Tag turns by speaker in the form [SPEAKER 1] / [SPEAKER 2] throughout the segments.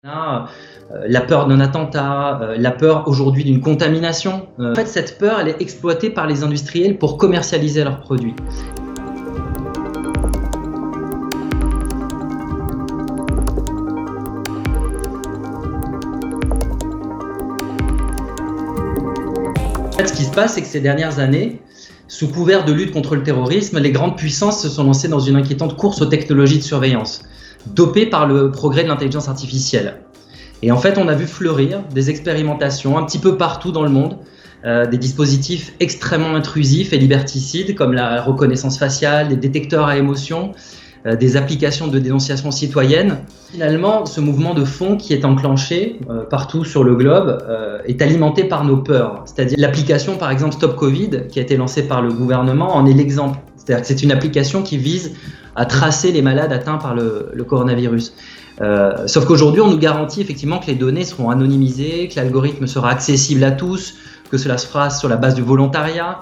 [SPEAKER 1] La peur d'un attentat, la peur aujourd'hui d'une contamination. En fait, cette peur, elle est exploitée par les industriels pour commercialiser leurs produits. En fait, ce qui se passe, c'est que ces dernières années, sous couvert de lutte contre le terrorisme, les grandes puissances se sont lancées dans une inquiétante course aux technologies de surveillance, dopées par le progrès de l'intelligence artificielle. Et en fait, on a vu fleurir des expérimentations un petit peu partout dans le monde, des dispositifs extrêmement intrusifs et liberticides comme la reconnaissance faciale, des détecteurs à émotions, des applications de dénonciation citoyenne. Finalement, ce mouvement de fond qui est enclenché partout sur le globe est alimenté par nos peurs. C'est-à-dire l'application, par exemple, Stop Covid, qui a été lancée par le gouvernement, en est l'exemple. C'est-à-dire que c'est une application qui vise à tracer les malades atteints par le coronavirus. Sauf qu'aujourd'hui, on nous garantit effectivement que les données seront anonymisées, que l'algorithme sera accessible à tous, que cela se fera sur la base du volontariat.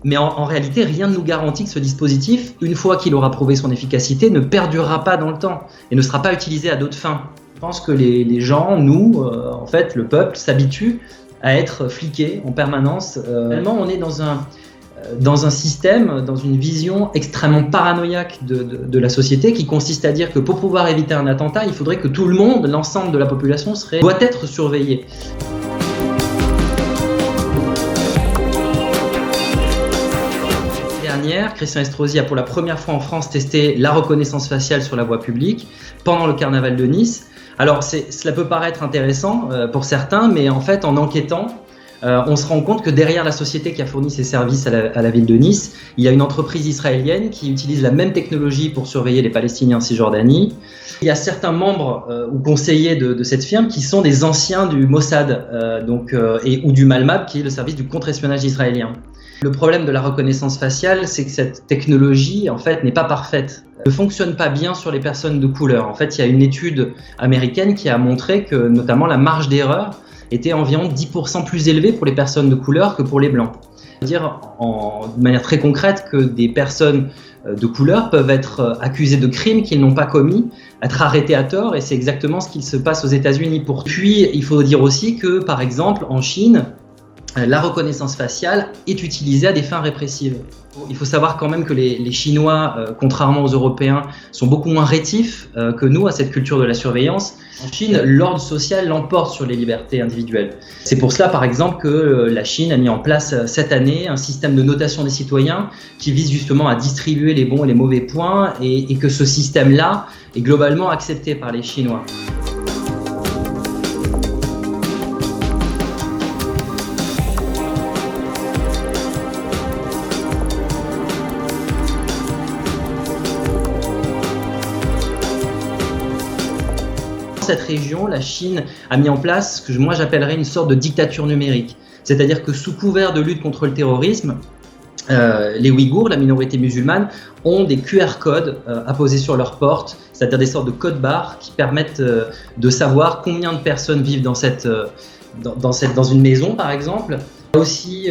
[SPEAKER 1] Mais en réalité, rien ne nous garantit que ce dispositif, une fois qu'il aura prouvé son efficacité, ne perdurera pas dans le temps et ne sera pas utilisé à d'autres fins. Je pense que les gens, nous, en fait, le peuple, s'habitue à être fliqués en permanence. Finalement, on est dans un système, dans une vision extrêmement paranoïaque de la société qui consiste à dire que pour pouvoir éviter un attentat, il faudrait que tout le monde, l'ensemble de la population, doit être surveillé. Christian Estrosi a pour la première fois en France testé la reconnaissance faciale sur la voie publique pendant le carnaval de Nice. Alors cela peut paraître intéressant pour certains, mais en fait en enquêtant, on se rend compte que derrière la société qui a fourni ces services à la ville de Nice, il y a une entreprise israélienne qui utilise la même technologie pour surveiller les Palestiniens en Cisjordanie. Il y a certains membres ou conseillers de cette firme qui sont des anciens du Mossad ou du Malmab, qui est le service du contre-espionnage israélien. Le problème de la reconnaissance faciale, c'est que cette technologie, en fait, n'est pas parfaite. Elle ne fonctionne pas bien sur les personnes de couleur. En fait, il y a une étude américaine qui a montré que, notamment, la marge d'erreur était environ 10% plus élevée pour les personnes de couleur que pour les blancs. C'est-à-dire, de manière très concrète, que des personnes de couleur peuvent être accusées de crimes qu'ils n'ont pas commis, être arrêtées à tort, et c'est exactement ce qu'il se passe aux États-Unis. Puis, il faut dire aussi que, par exemple, en Chine, la reconnaissance faciale est utilisée à des fins répressives. Il faut savoir quand même que les Chinois, contrairement aux Européens, sont beaucoup moins rétifs que nous à cette culture de la surveillance. En Chine, l'ordre social l'emporte sur les libertés individuelles. C'est pour cela, par exemple, que la Chine a mis en place cette année un système de notation des citoyens qui vise justement à distribuer les bons et les mauvais points et que ce système-là est globalement accepté par les Chinois. Cette région, la Chine a mis en place ce que moi j'appellerais une sorte de dictature numérique. C'est-à-dire que sous couvert de lutte contre le terrorisme, les Ouïghours, la minorité musulmane, ont des QR codes apposés sur leurs portes, c'est-à-dire des sortes de codes barres qui permettent de savoir combien de personnes vivent dans une maison, par exemple. Il y a aussi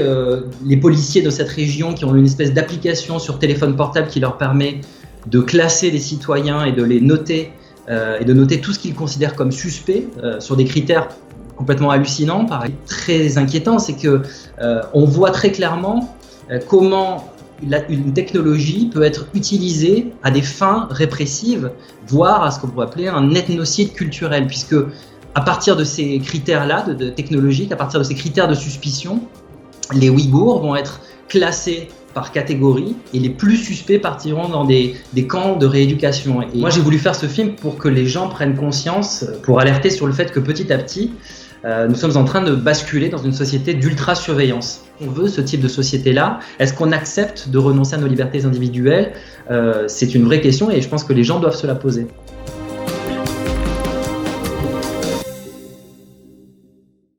[SPEAKER 1] les policiers de cette région qui ont une espèce d'application sur téléphone portable qui leur permet de classer les citoyens et de les noter et de noter tout ce qu'ils considèrent comme suspect sur des critères complètement hallucinants. Pareil. Très inquiétant, c'est que on voit très clairement comment une technologie peut être utilisée à des fins répressives, voire à ce qu'on pourrait appeler un ethnocide culturel, puisque à partir de ces critères-là, technologiques, à partir de ces critères de suspicion, les Ouïghours vont être classés par catégorie et les plus suspects partiront dans des camps de rééducation. Et moi j'ai voulu faire ce film pour que les gens prennent conscience, pour alerter sur le fait que petit à petit nous sommes en train de basculer dans une société d'ultra-surveillance. On veut ce type de société-là. Est-ce qu'on accepte de renoncer à nos libertés individuelles ? C'est une vraie question et je pense que les gens doivent se la poser.